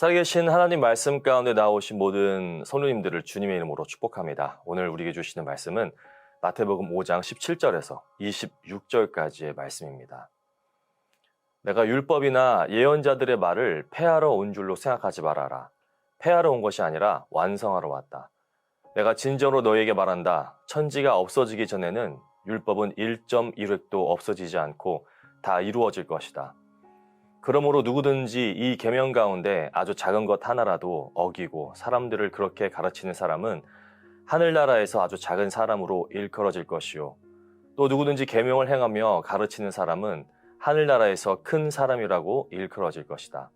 살아계신 하나님 말씀 가운데 나오신 모든 성도님들을 주님의 이름으로 축복합니다. 오늘 우리에게 주시는 말씀은 마태복음 5장 17절에서 26절까지의 말씀입니다. 내가 율법이나 예언자들의 말을 폐하러 온 줄로 생각하지 말아라. 폐하러 온 것이 아니라 완성하러 왔다. 내가 진정으로 너희에게 말한다. 천지가 없어지기 전에는 율법은 1.1획도 없어지지 않고 다 이루어질 것이다. 그러므로 누구든지 이 계명 가운데 아주 작은 것 하나라도 어기고 사람들을 그렇게 가르치는 사람은 하늘나라에서 아주 작은 사람으로 일컬어질 것이요. 또 누구든지 계명을 행하며 가르치는 사람은 하늘나라에서 큰 사람이라고 일컬어질 것이다.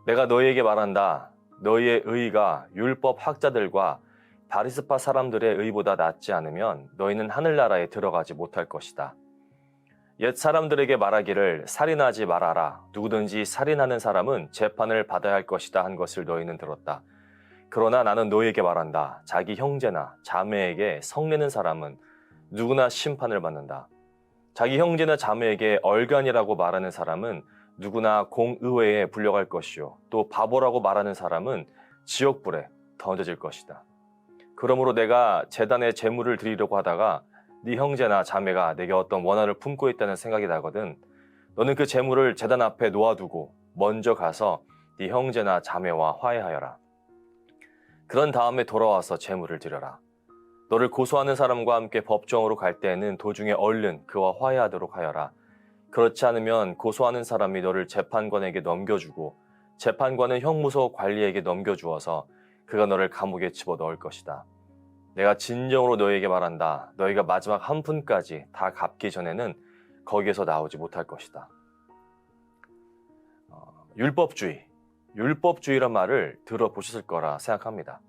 내가 너희에게 말한다. 너희의 의가 율법 학자들과 바리새파 사람들의 의보다 낫지 않으면 너희는 하늘나라에 들어가지 못할 것이다. 옛 사람들에게 말하기를 살인하지 말아라. 누구든지 살인하는 사람은 재판을 받아야 할 것이다 한 것을 너희는 들었다. 그러나 나는 너희에게 말한다. 자기 형제나 자매에게 성내는 사람은 누구나 심판을 받는다. 자기 형제나 자매에게 얼간이라고 말하는 사람은 누구나 공의회에 불려갈 것이요. 또 바보라고 말하는 사람은 지옥불에 던져질 것이다. 그러므로 내가 제단에 제물을 드리려고 하다가 네 형제나 자매가 내게 어떤 원한을 품고 있다는 생각이 나거든 너는 그 제물을 제단 앞에 놓아두고 먼저 가서 네 형제나 자매와 화해하여라. 그런 다음에 돌아와서 제물을 드려라. 너를 고소하는 사람과 함께 법정으로 갈 때에는 도중에 얼른 그와 화해하도록 하여라. 그렇지 않으면 고소하는 사람이 너를 재판관에게 넘겨주고 재판관은 형무소 관리에게 넘겨주어서 그가 너를 감옥에 집어넣을 것이다. 내가 진정으로 너희에게 말한다. 너희가 마지막 한 푼까지 다 갚기 전에는 거기에서 나오지 못할 것이다. 율법주의란 말을 들어보셨을 거라 생각합니다.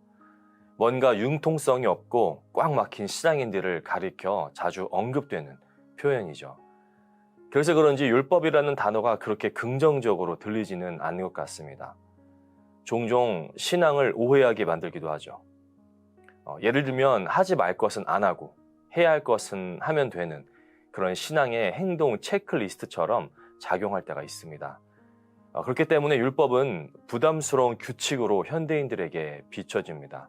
뭔가 융통성이 없고 꽉 막힌 신앙인들을 가리켜 자주 언급되는 표현이죠. 그래서 그런지 율법이라는 단어가 그렇게 긍정적으로 들리지는 않는 것 같습니다. 종종 신앙을 오해하게 만들기도 하죠. 예를 들면 하지 말 것은 안 하고 해야 할 것은 하면 되는 그런 신앙의 행동 체크리스트처럼 작용할 때가 있습니다. 그렇기 때문에 율법은 부담스러운 규칙으로 현대인들에게 비춰집니다.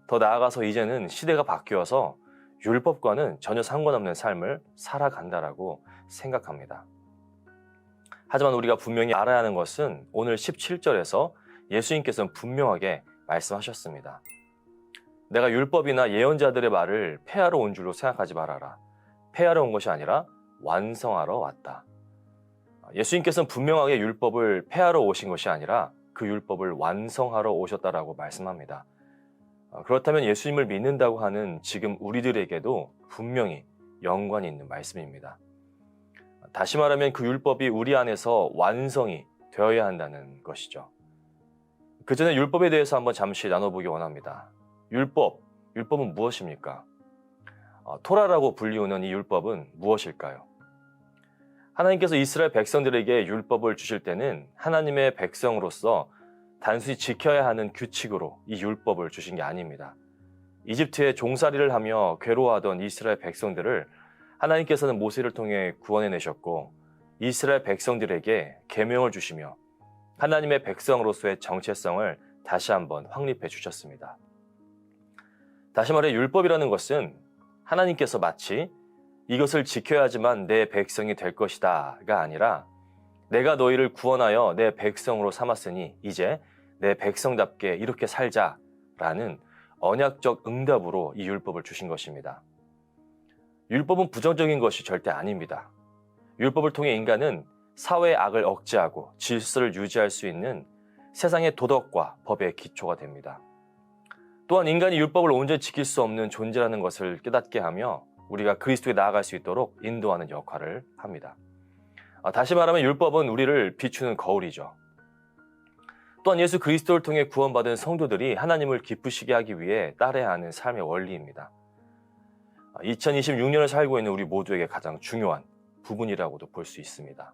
더 나아가서 이제는 시대가 바뀌어서 율법과는 전혀 상관없는 삶을 살아간다라고 생각합니다. 하지만 우리가 분명히 알아야 하는 것은 오늘 17절에서 예수님께서는 분명하게 말씀하셨습니다. 내가 율법이나 예언자들의 말을 폐하러 온 줄로 생각하지 말아라. 폐하러 온 것이 아니라 완성하러 왔다. 예수님께서는 분명하게 율법을 폐하러 오신 것이 아니라 그 율법을 완성하러 오셨다라고 말씀합니다. 그렇다면 예수님을 믿는다고 하는 지금 우리들에게도 분명히 연관이 있는 말씀입니다. 다시 말하면 그 율법이 우리 안에서 완성이 되어야 한다는 것이죠. 그 전에 율법에 대해서 한번 잠시 나눠보기 원합니다. 율법은 무엇입니까? 토라라고 불리우는 이 율법은 무엇일까요? 하나님께서 이스라엘 백성들에게 율법을 주실 때는 하나님의 백성으로서 단순히 지켜야 하는 규칙으로 이 율법을 주신 게 아닙니다. 이집트에 종살이를 하며 괴로워하던 이스라엘 백성들을 하나님께서는 모세를 통해 구원해내셨고 이스라엘 백성들에게 계명을 주시며 하나님의 백성으로서의 정체성을 다시 한번 확립해 주셨습니다. 다시 말해 율법이라는 것은 하나님께서 마치 이것을 지켜야지만 내 백성이 될 것이다가 아니라 내가 너희를 구원하여 내 백성으로 삼았으니 이제 내 백성답게 이렇게 살자라는 언약적 응답으로 이 율법을 주신 것입니다. 율법은 부정적인 것이 절대 아닙니다. 율법을 통해 인간은 사회의 악을 억제하고 질서를 유지할 수 있는 세상의 도덕과 법의 기초가 됩니다. 또한 인간이 율법을 온전히 지킬 수 없는 존재라는 것을 깨닫게 하며 우리가 그리스도에 나아갈 수 있도록 인도하는 역할을 합니다. 다시 말하면 율법은 우리를 비추는 거울이죠. 또한 예수 그리스도를 통해 구원받은 성도들이 하나님을 기쁘시게 하기 위해 따라야 하는 삶의 원리입니다. 2026년을 살고 있는 우리 모두에게 가장 중요한 부분이라고도 볼 수 있습니다.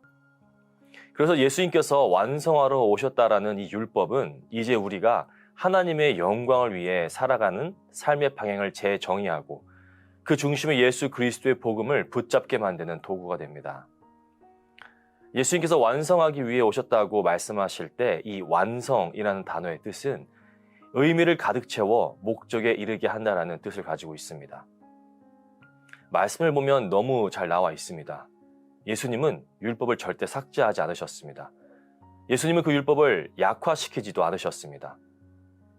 그래서 예수님께서 완성하러 오셨다라는 이 율법은 이제 우리가 하나님의 영광을 위해 살아가는 삶의 방향을 재정의하고 그 중심에 예수 그리스도의 복음을 붙잡게 만드는 도구가 됩니다. 예수님께서 완성하기 위해 오셨다고 말씀하실 때 이 완성이라는 단어의 뜻은 의미를 가득 채워 목적에 이르게 한다라는 뜻을 가지고 있습니다. 말씀을 보면 너무 잘 나와 있습니다. 예수님은 율법을 절대 삭제하지 않으셨습니다. 예수님은 그 율법을 약화시키지도 않으셨습니다.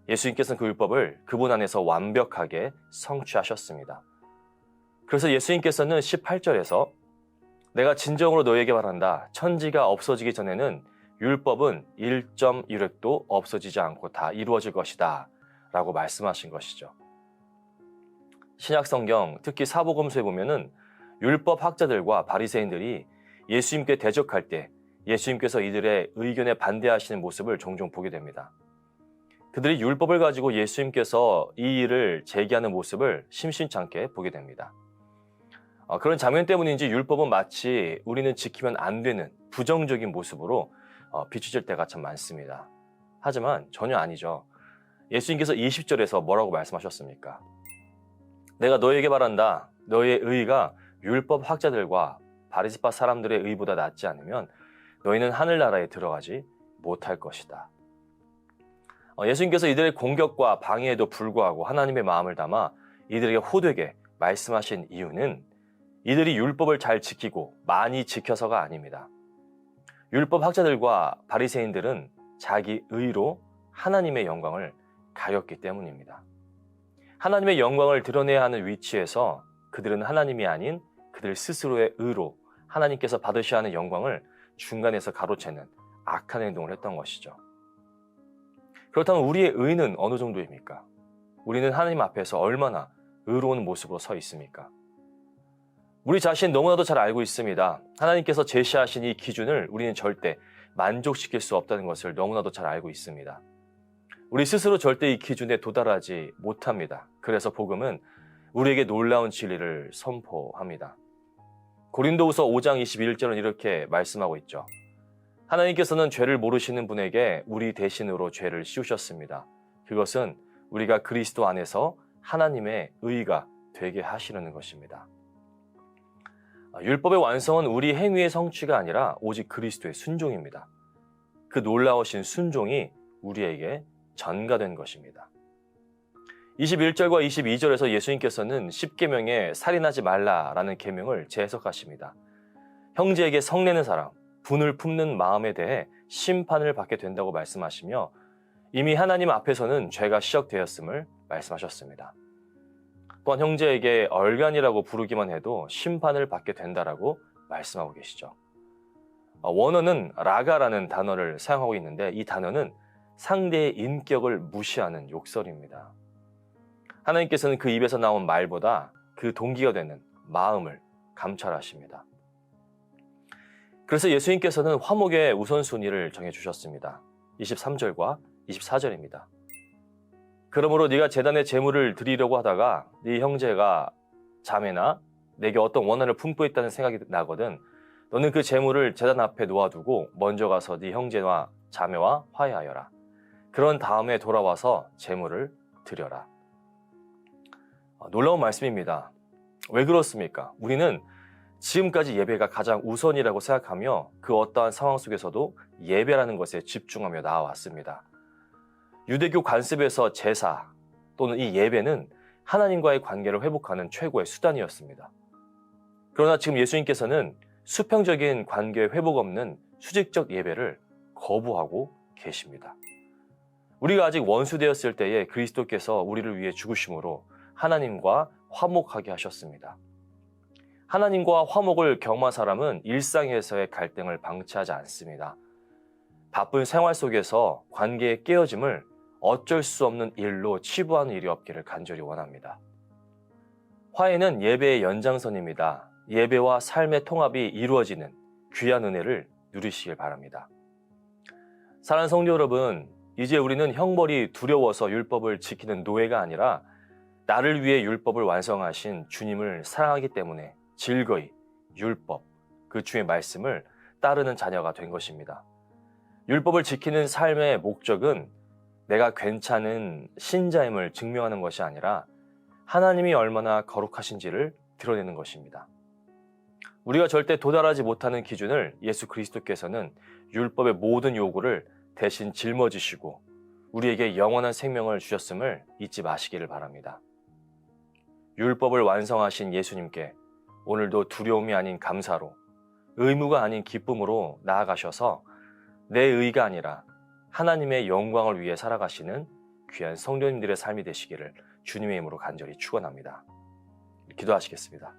예수님께서는 그 율법을 그분 안에서 완벽하게 성취하셨습니다. 그래서 예수님께서는 18절에서 내가 진정으로 너에게 말한다. 천지가 없어지기 전에는 율법은 1.1획도 없어지지 않고 다 이루어질 것이다 라고 말씀하신 것이죠. 신약성경 특히 사복음서에 보면은 율법 학자들과 바리새인들이 예수님께 대적할 때 예수님께서 이들의 의견에 반대하시는 모습을 종종 보게 됩니다. 그들이 율법을 가지고 예수님께서 이 일을 제기하는 모습을 심심찮게 보게 됩니다. 그런 장면 때문인지 율법은 마치 우리는 지키면 안 되는 부정적인 모습으로 비춰질 때가 참 많습니다. 하지만 전혀 아니죠. 예수님께서 20절에서 뭐라고 말씀하셨습니까? 내가 너에게 말한다. 너의 의가 율법 학자들과 바리새파 사람들의 의보다 낫지 않으면 너희는 하늘나라에 들어가지 못할 것이다. 예수님께서 이들의 공격과 방해에도 불구하고 하나님의 마음을 담아 이들에게 호되게 말씀하신 이유는 이들이 율법을 잘 지키고 많이 지켜서가 아닙니다. 율법 학자들과 바리새인들은 자기 의로 하나님의 영광을 가렸기 때문입니다. 하나님의 영광을 드러내야 하는 위치에서 그들은 하나님이 아닌 그들 스스로의 의로 하나님께서 받으셔야 하는 영광을 중간에서 가로채는 악한 행동을 했던 것이죠. 그렇다면 우리의 의는 어느 정도입니까? 우리는 하나님 앞에서 얼마나 의로운 모습으로 서 있습니까? 우리 자신 너무나도 잘 알고 있습니다. 하나님께서 제시하신 이 기준을 우리는 절대 만족시킬 수 없다는 것을 너무나도 잘 알고 있습니다. 우리 스스로 절대 이 기준에 도달하지 못합니다. 그래서 복음은 우리에게 놀라운 진리를 선포합니다. 고린도후서 5장 21절은 이렇게 말씀하고 있죠. 하나님께서는 죄를 모르시는 분에게 우리 대신으로 죄를 씌우셨습니다. 그것은 우리가 그리스도 안에서 하나님의 의가 되게 하시려는 것입니다. 율법의 완성은 우리 행위의 성취가 아니라 오직 그리스도의 순종입니다. 그 놀라우신 순종이 우리에게 전가된 것입니다. 21절과 22절에서 예수님께서는 10계명에 살인하지 말라라는 계명을 재해석하십니다. 형제에게 성내는 사람, 분을 품는 마음에 대해 심판을 받게 된다고 말씀하시며 이미 하나님 앞에서는 죄가 시작되었음을 말씀하셨습니다. 또한 형제에게 얼간이라고 부르기만 해도 심판을 받게 된다라고 말씀하고 계시죠. 원어는 라가라는 단어를 사용하고 있는데 이 단어는 상대의 인격을 무시하는 욕설입니다. 하나님께서는 그 입에서 나온 말보다 그 동기가 되는 마음을 감찰하십니다. 그래서 예수님께서는 화목의 우선순위를 정해주셨습니다. 23절과 24절입니다. 그러므로 네가 제단에 제물을 드리려고 하다가 네 형제가 자매나 내게 어떤 원한을 품고 있다는 생각이 나거든 너는 그 제물을 제단 앞에 놓아두고 먼저 가서 네 형제와 자매와 화해하여라. 그런 다음에 돌아와서 제물을 드려라. 놀라운 말씀입니다. 왜 그렇습니까? 우리는 지금까지 예배가 가장 우선이라고 생각하며 그 어떠한 상황 속에서도 예배라는 것에 집중하며 나아왔습니다. 유대교 관습에서 제사 또는 이 예배는 하나님과의 관계를 회복하는 최고의 수단이었습니다. 그러나 지금 예수님께서는 수평적인 관계 회복 없는 수직적 예배를 거부하고 계십니다. 우리가 아직 원수되었을 때에 그리스도께서 우리를 위해 죽으심으로 하나님과 화목하게 하셨습니다. 하나님과 화목을 경험한 사람은 일상에서의 갈등을 방치하지 않습니다. 바쁜 생활 속에서 관계의 깨어짐을 어쩔 수 없는 일로 치부하는 일이 없기를 간절히 원합니다. 화해는 예배의 연장선입니다. 예배와 삶의 통합이 이루어지는 귀한 은혜를 누리시길 바랍니다. 사랑하는 성도 여러분, 이제 우리는 형벌이 두려워서 율법을 지키는 노예가 아니라 나를 위해 율법을 완성하신 주님을 사랑하기 때문에 즐거이 율법, 그 주의 말씀을 따르는 자녀가 된 것입니다. 율법을 지키는 삶의 목적은 내가 괜찮은 신자임을 증명하는 것이 아니라 하나님이 얼마나 거룩하신지를 드러내는 것입니다. 우리가 절대 도달하지 못하는 기준을 예수 그리스도께서는 율법의 모든 요구를 대신 짊어지시고 우리에게 영원한 생명을 주셨음을 잊지 마시기를 바랍니다. 율법을 완성하신 예수님께 오늘도 두려움이 아닌 감사로, 의무가 아닌 기쁨으로 나아가셔서 내 의가 아니라 하나님의 영광을 위해 살아가시는 귀한 성도님들의 삶이 되시기를 주님의 이름으로 간절히 축원합니다. 기도하시겠습니다.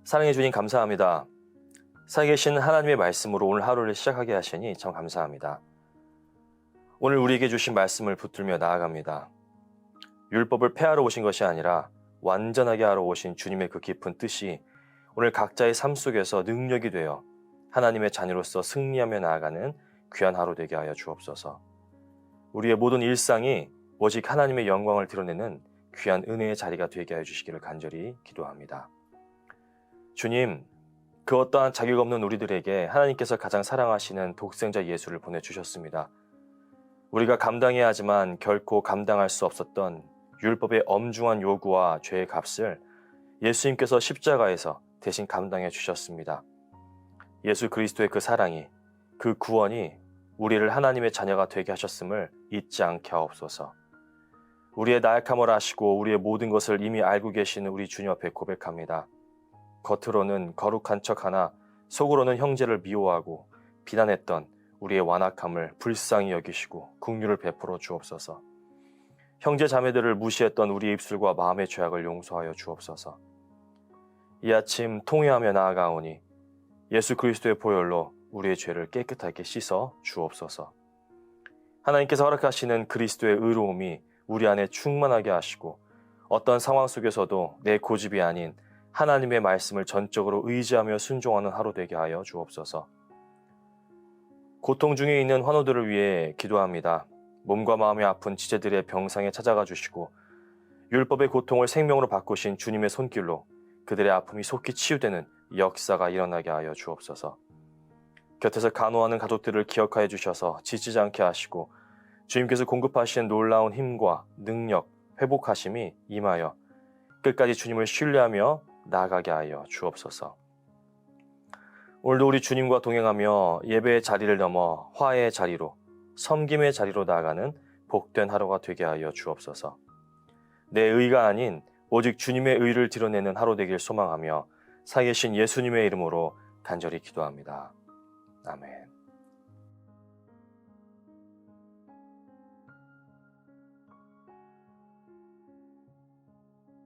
사랑해 주님 감사합니다. 살아계신 하나님의 말씀으로 오늘 하루를 시작하게 하시니 참 감사합니다. 오늘 우리에게 주신 말씀을 붙들며 나아갑니다. 율법을 폐하러 오신 것이 아니라 완전하게 하러 오신 주님의 그 깊은 뜻이 오늘 각자의 삶 속에서 능력이 되어 하나님의 자녀로서 승리하며 나아가는 귀한 하루 되게 하여 주옵소서. 우리의 모든 일상이 오직 하나님의 영광을 드러내는 귀한 은혜의 자리가 되게 하여 주시기를 간절히 기도합니다. 주님, 그 어떠한 자격 없는 우리들에게 하나님께서 가장 사랑하시는 독생자 예수를 보내주셨습니다. 우리가 감당해야 하지만 결코 감당할 수 없었던 율법의 엄중한 요구와 죄의 값을 예수님께서 십자가에서 대신 감당해 주셨습니다. 예수 그리스도의 그 사랑이, 그 구원이 우리를 하나님의 자녀가 되게 하셨음을 잊지 않게 하옵소서. 우리의 나약함을 아시고 우리의 모든 것을 이미 알고 계시는 우리 주님 앞에 고백합니다. 겉으로는 거룩한 척하나 속으로는 형제를 미워하고 비난했던 우리의 완악함을 불쌍히 여기시고 긍휼을 베풀어 주옵소서. 형제 자매들을 무시했던 우리의 입술과 마음의 죄악을 용서하여 주옵소서. 이 아침 통회하며 나아가오니 예수 그리스도의 보혈로 우리의 죄를 깨끗하게 씻어 주옵소서. 하나님께서 허락하시는 그리스도의 의로움이 우리 안에 충만하게 하시고 어떤 상황 속에서도 내 고집이 아닌 하나님의 말씀을 전적으로 의지하며 순종하는 하루 되게 하여 주옵소서. 고통 중에 있는 환우들을 위해 기도합니다. 몸과 마음이 아픈 지체들의 병상에 찾아가 주시고 율법의 고통을 생명으로 바꾸신 주님의 손길로 그들의 아픔이 속히 치유되는 역사가 일어나게 하여 주옵소서. 곁에서 간호하는 가족들을 기억하여 주셔서 지치지 않게 하시고 주님께서 공급하시는 놀라운 힘과 능력, 회복하심이 임하여 끝까지 주님을 신뢰하며 나아가게 하여 주옵소서. 오늘도 우리 주님과 동행하며 예배의 자리를 넘어 화해의 자리로, 섬김의 자리로 나아가는 복된 하루가 되게 하여 주옵소서. 내 의가 아닌 오직 주님의 의를 드러내는 하루 되길 소망하며 살아계신 예수님의 이름으로 간절히 기도합니다. 아멘.